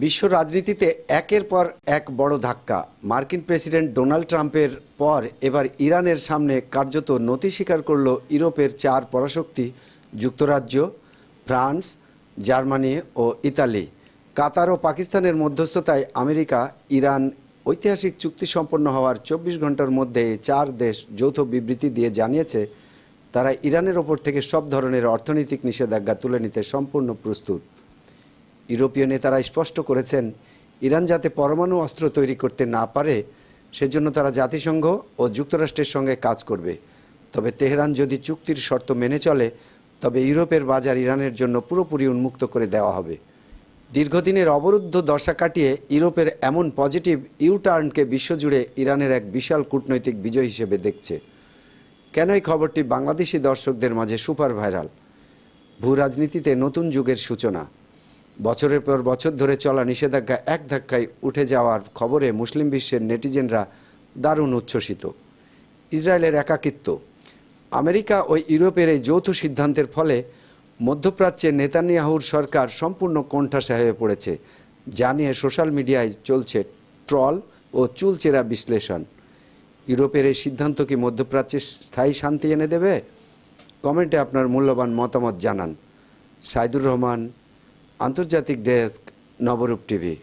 বিশ্ব রাজনীতিতে একের পর এক বড় ধাক্কা। মার্কিন প্রেসিডেন্ট ডোনাল্ড ট্রাম্পের পর এবার ইরানের সামনে কার্যত নতি স্বীকার করল ইউরোপের চার পরাশক্তি যুক্তরাজ্য, ফ্রান্স, জার্মানি ও ইতালি। কাতার ও পাকিস্তানের মধ্যস্থতায় আমেরিকা ইরান ঐতিহাসিক চুক্তি সম্পন্ন হওয়ার ২৪ ঘন্টার মধ্যে এই চার দেশ যৌথ বিবৃতি দিয়ে জানিয়েছে তারা ইরানের ওপর থেকে সব ধরনের অর্থনৈতিক নিষেধাজ্ঞা তুলে নিতে সম্পূর্ণ প্রস্তুত। ইউরোপীয় নেতারা স্পষ্ট করেছেন ইরান যাতে পরমাণু অস্ত্র তৈরি করতে না পারে সেজন্য তারা জাতিসংঘ ও যুক্তরাষ্ট্রের সঙ্গে কাজ করবে। তবে তেহরান যদি চুক্তির শর্ত মেনে চলে তবে ইউরোপের বাজার ইরানের জন্য পুরোপুরি উন্মুক্ত করে দেওয়া হবে। দীর্ঘদিনের অবরুদ্ধ দশা কাটিয়ে ইউরোপের এমন পজিটিভ ইউটার্নকে বিশ্বজুড়ে ইরানের এক বিশাল কূটনৈতিক বিজয় হিসেবে দেখছে। কেন এই খবরটি বাংলাদেশি দর্শকদের মাঝে সুপার ভাইরাল? ভূ রাজনীতিতে নতুন যুগের সূচনা। বছরের পর বছর ধরে চলা নিষেধাজ্ঞা এক ধাক্কায় উঠে যাওয়ার খবরে মুসলিম বিশ্বের নেটিজেনরা দারুণ উচ্ছ্বসিত। ইসরায়েলের একাকিত্ব, আমেরিকা ও ইউরোপের এই যৌথ সিদ্ধান্তের ফলে মধ্যপ্রাচ্যে নেতানিয়াহুর সরকার সম্পূর্ণ কোণঠাসা হয়ে পড়েছে, যা নিয়ে সোশ্যাল মিডিয়ায় চলছে ট্রল ও চুলচেরা বিশ্লেষণ। ইউরোপের এই সিদ্ধান্ত কি মধ্যপ্রাচ্যে স্থায়ী শান্তি এনে দেবে? কমেন্টে আপনার মূল্যবান মতামত জানান। সাইদুর রহমান, আন্তর্জাতিক ডেস্ক, নবরূপ টিভি।